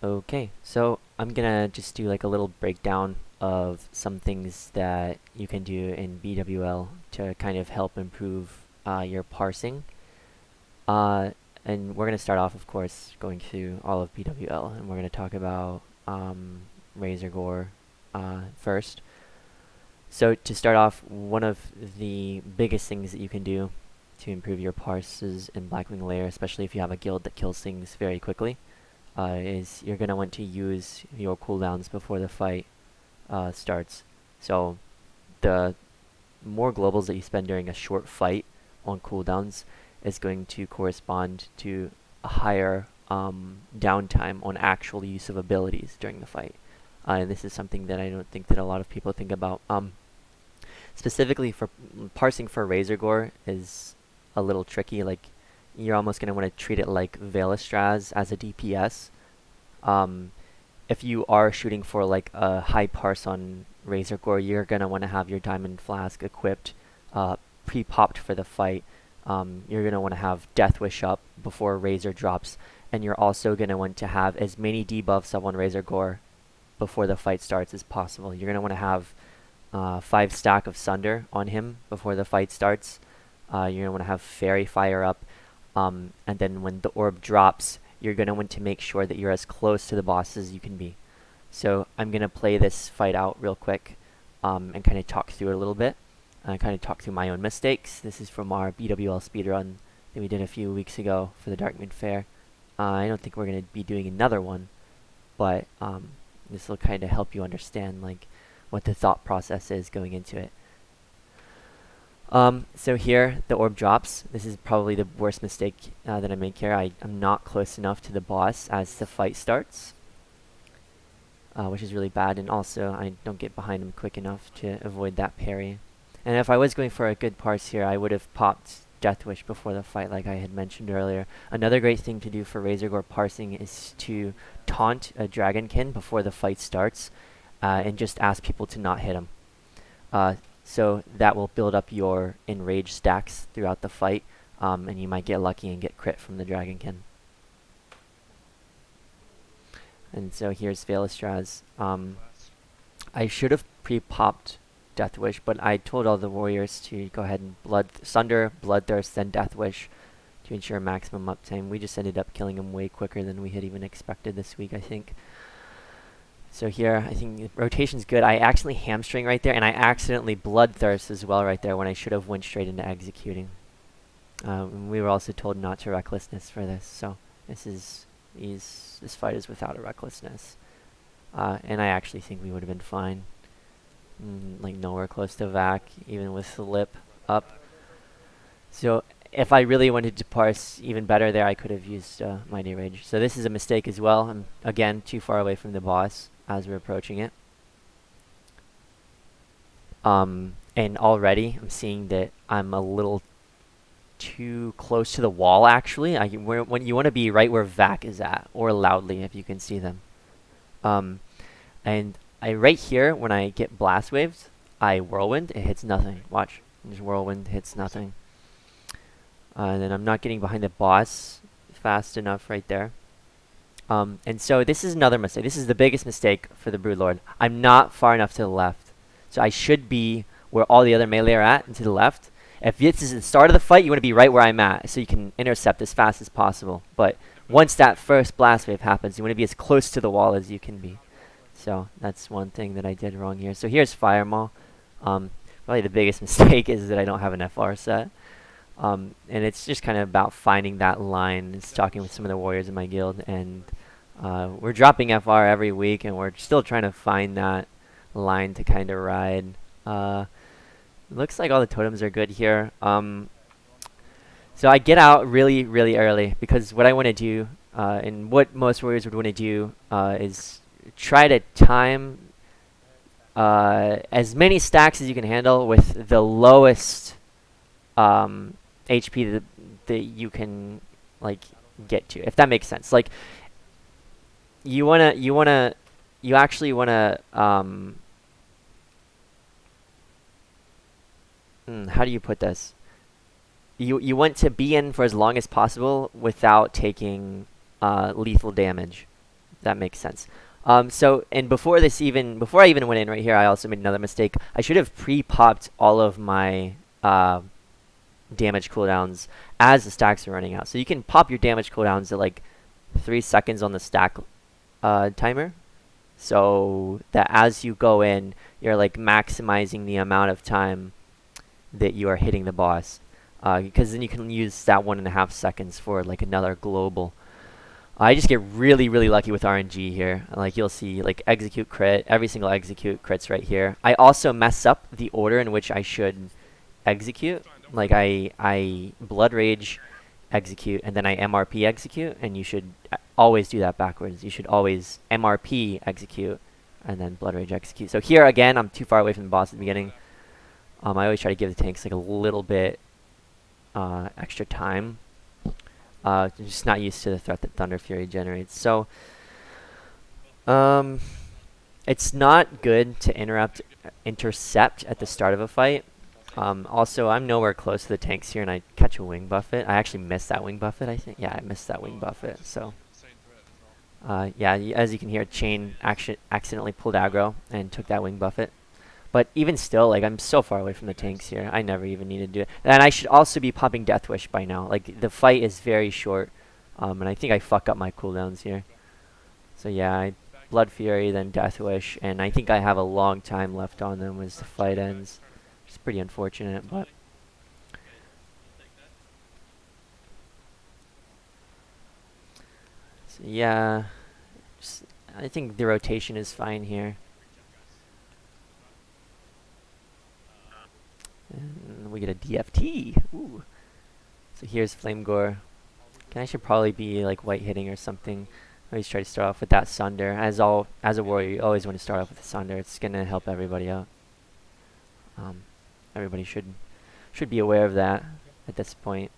Okay, so I'm gonna just do like a little breakdown of some things that you can do in BWL to kind of help improve your parsing. Uh, and we're gonna start off, of course, going through all of BWL, and we're gonna talk about Razor Gore first. So to start off, one of the biggest things that you can do to improve your parses in Blackwing Lair, especially if you have a guild that kills things very quickly, is you're going to want to use your cooldowns before the fight starts. So the more globals that you spend during a short fight on cooldowns is going to correspond to a higher downtime on actual use of abilities during the fight. And this is something that I don't think that a lot of people think about. Specifically for parsing for Razor Gore is a little tricky. Like, you're almost going to want to treat it like Veilastraz as a DPS. If you are shooting for like a high parse on Razor Gore, you're going to want to have your Diamond Flask equipped, pre-popped for the fight. You're going to want to have Death Wish up before Razor drops, and you're also going to want to have as many debuffs up on Razor Gore before the fight starts as possible. You're going to want to have 5 stack of Sunder on him before the fight starts. You're going to want to have Fairy Fire up, and then when the orb drops, you're going to want to make sure that you're as close to the boss as you can be. So I'm going to play this fight out real quick and kind of talk through it a little bit. Kind of talk through my own mistakes. This is from our BWL Speedrun that we did a few weeks ago for the Darkmoon Fair. I don't think we're going to be doing another one, but this will kind of help you understand like what the thought process is going into it. So here, the orb drops. This is probably the worst mistake that I make here. I'm not close enough to the boss as the fight starts, which is really bad, and also I don't get behind him quick enough to avoid that parry. And if I was going for a good parse here, I would have popped Death Wish before the fight, like I had mentioned earlier. Another great thing to do for Razor Gore parsing is to taunt a Dragonkin before the fight starts, and just ask people to not hit him. So that will build up your enrage stacks throughout the fight, and you might get lucky and get crit from the Dragonkin. And so here's Veilastraz. I should have pre-popped Death Wish, but I told all the warriors to go ahead and Sunder, Bloodthirst, then Death Wish to ensure maximum uptime. We just ended up killing him way quicker than we had even expected this week, I think. So here, I think rotation's good. I accidentally hamstring right there, and I accidentally Bloodthirst as well right there when I should have went straight into executing. We were also told not to recklessness for this, so this fight is without a recklessness. And I actually think we would have been fine. Like nowhere close to Vac, even with the lip up. So if I really wanted to parse even better there, I could have used Mighty Rage. So this is a mistake as well. I'm, again, too far away from the boss as we're approaching it. And already I'm seeing that I'm a little too close to the wall, actually. When you want to be right where Vac is at, or loudly if you can see them. And right here, when I get blast waved, I whirlwind, it hits nothing. Watch, just whirlwind hits nothing. And then I'm not getting behind the boss fast enough right there. And so this is another mistake. This is the biggest mistake for the Broodlord. I'm not far enough to the left. So I should be where all the other melee are at and to the left. If this is the start of the fight, you want to be right where I'm at so you can intercept as fast as possible. But once that first blast wave happens, you want to be as close to the wall as you can be. So that's one thing that I did wrong here. So here's firemaw. Probably the biggest mistake is that I don't have an FR set. And it's just kind of about finding that line. It's talking with some of the warriors in my guild, and we're dropping FR every week, and we're still trying to find that line to kind of ride. Looks like all the totems are good here. So I get out really, really early, because what I want to do, and what most warriors would want to do, is try to time as many stacks as you can handle with the lowest HP that you can like get to, if that makes sense. Like you actually wanna how do you put this? You want to be in for as long as possible without taking lethal damage that makes sense. So, and before I even went in right here, I also made another mistake. I should have pre-popped all of my damage cooldowns as the stacks are running out. So you can pop your damage cooldowns at like 3 seconds on the stack timer, so that as you go in, you're like maximizing the amount of time that you are hitting the boss, because then you can use that 1.5 seconds for like another global. I just get really, really lucky with RNG here. Like you'll see, like execute crit, every single execute crits right here. I also mess up the order in which I should execute. Like I blood rage execute and then I MRP execute, and you should always do that backwards. You should always MRP execute and then blood rage execute. So here again, I'm too far away from the boss at the beginning. I always try to give the tanks like a little bit extra time. I'm just not used to the threat that Thunder Fury generates. So it's not good to intercept at the start of a fight. Also, I'm nowhere close to the tanks here, and I catch a wing buffet. I actually missed that wing buffet, I think. Yeah, I missed that wing buffet. So, yeah, as you can hear, Chain accidentally pulled aggro and took that wing buffet. But even still, like, I'm so far away from the tanks here. I never even need to do it. And I should also be popping Death Wish by now. Like, the fight is very short, and I think I fuck up my cooldowns here. So, yeah, Blood Fury, then Death Wish, and I think I have a long time left on them as the fight ends. It's pretty unfortunate, but so yeah, I think the rotation is fine here. And we get a DFT. Ooh. So here's Flame Gore. I should probably be like white hitting or something. I always try to start off with that Sunder. As a warrior, you always want to start off with the Sunder. It's gonna help everybody out. Everybody should be aware of that at this point.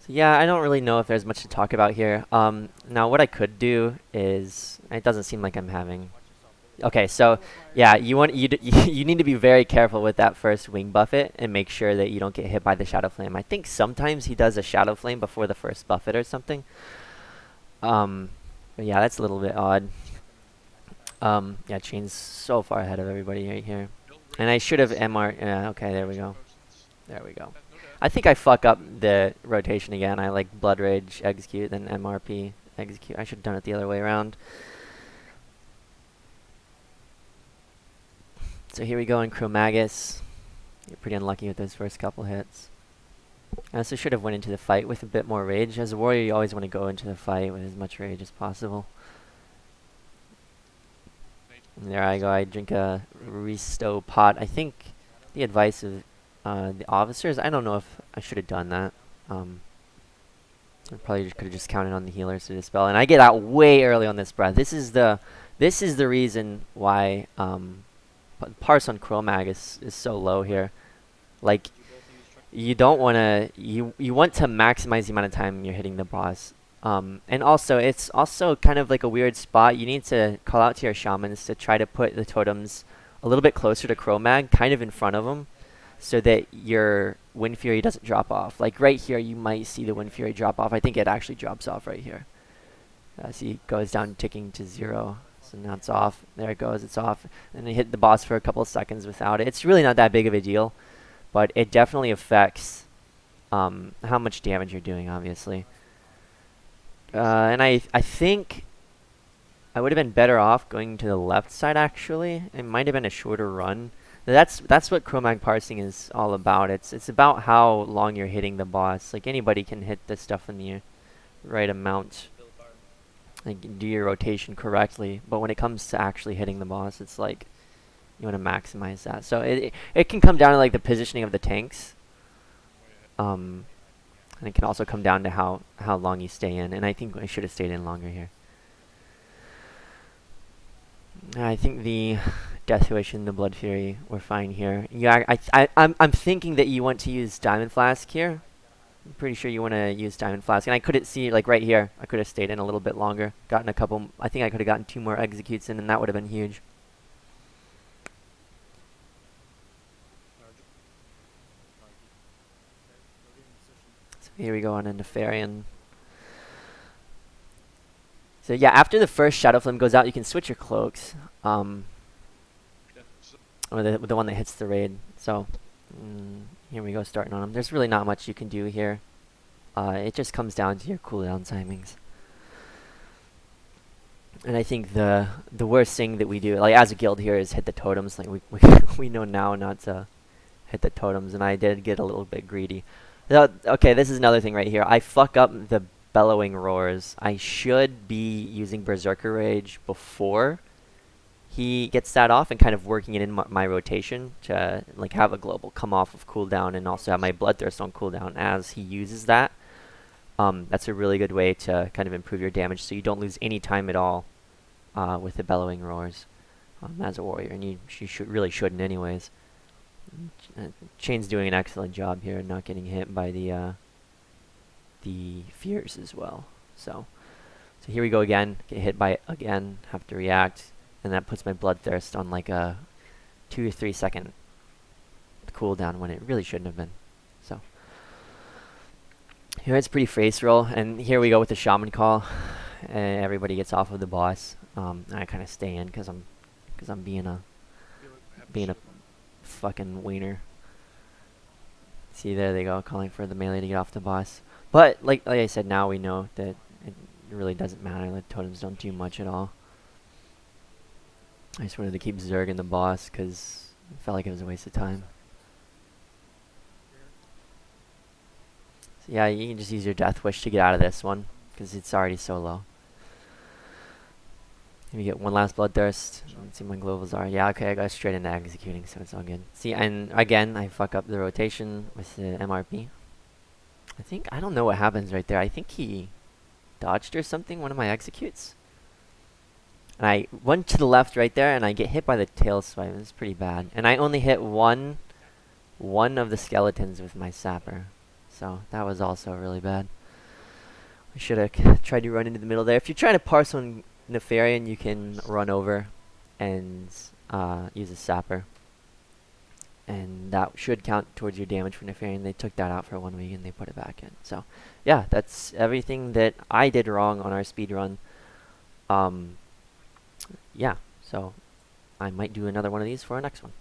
So yeah, I don't really know if there's much to talk about here. Now what I could do is, it doesn't seem like I'm having. Okay, so yeah, you need to be very careful with that first wing buffet and make sure that you don't get hit by the Shadow Flame. I think sometimes he does a Shadow Flame before the first buffet or something. But yeah, that's a little bit odd. Yeah, Chain's so far ahead of everybody right here. And I should have MR. Yeah, okay, there we go. There we go. I think I fuck up the rotation again. I like Blood Rage, execute, then MRP, execute. I should have done it the other way around. So here we go in Chromagus. You're pretty unlucky with those first couple hits. I also should have went into the fight with a bit more rage. As a warrior, you always want to go into the fight with as much rage as possible. And there I go. I drink a Resto pot. I think the advice of the officers, I don't know if I should have done that. I probably could have just counted on the healers to dispel. And I get out way early on this breath. This is the reason why Parse on Chromag is so low here. Like, you don't want to, you want to maximize the amount of time you're hitting the boss. And also, it's also kind of like a weird spot. You need to call out to your shamans to try to put the totems a little bit closer to Chromag, kind of in front of them, so that your Wind Fury doesn't drop off. Like right here, you might see the Wind Fury drop off. I think it actually drops off right here. See, it goes down ticking to 0. So now it's off. There it goes, it's off. And you hit the boss for a couple of seconds without it. It's really not that big of a deal, but it definitely affects how much damage you're doing, obviously. And I think I would have been better off going to the left side, actually. It might have been a shorter run. That's what Chromag parsing is all about. It's about how long you're hitting the boss. Like, anybody can hit this stuff in the right amount. Like, do your rotation correctly. But when it comes to actually hitting the boss, it's like you want to maximize that. So it can come down to like the positioning of the tanks. And it can also come down to how long you stay in. And I think I should have stayed in longer here. I think the Death Wish and the Blood Fury were fine here. Yeah, I'm thinking that you want to use Diamond Flask here. I'm pretty sure you want to use Diamond Flask. And I couldn't see, like right here, I could have stayed in a little bit longer. Gotten a couple, I think I could have gotten 2 more executes in, and that would have been huge. Here we go on a Nefarian. So yeah, after the first Shadow Flame goes out, you can switch your cloaks. Or the one that hits the raid. So here we go, starting on him. There's really not much you can do here. It just comes down to your cooldown timings. And I think the worst thing that we do, like as a guild here, is hit the totems. Like we know now not to hit the totems, and I did get a little bit greedy. Okay, this is another thing right here. I fuck up the bellowing roars. I should be using Berserker Rage before he gets that off and kind of working it in my rotation to like have a global come off of cooldown and also have my Bloodthirst on cooldown as he uses that. That's a really good way to kind of improve your damage so you don't lose any time at all with the bellowing roars as a warrior, and you really shouldn't anyways. Chain's doing an excellent job here, not getting hit by the fears as well. So here we go again. Get hit by it again. Have to react, and that puts my Bloodthirst on like a 2 or 3 second cooldown when it really shouldn't have been. So here it's pretty face roll, and here we go with the Shaman Call. And everybody gets off of the boss. I kind of stay in because I'm being a fucking wiener. See, there they go, calling for the melee to get off the boss. But like I said, now we know that it really doesn't matter. The totems don't do much at all. I just wanted to keep zerging the boss because I felt like it was a waste of time. So yeah, you can just use your Death Wish to get out of this one because it's already so low. Let me get one last Bloodthirst. Let's see what my globals are. Yeah, okay, I got straight into executing, so it's all good. See, and again, I fuck up the rotation with the MRP. I don't know what happens right there. I think he dodged or something, one of my executes. And I went to the left right there, and I get hit by the tail swipe. It was pretty bad. And I only hit one of the skeletons with my sapper. So that was also really bad. I should have tried to run into the middle there. If you're trying to parse on Nefarian, you can run over and use a sapper, and that should count towards your damage for Nefarian. They took that out for 1 week and they put it back in. So yeah, that's everything that I did wrong on our speedrun. Yeah, so I might do another one of these for our next one.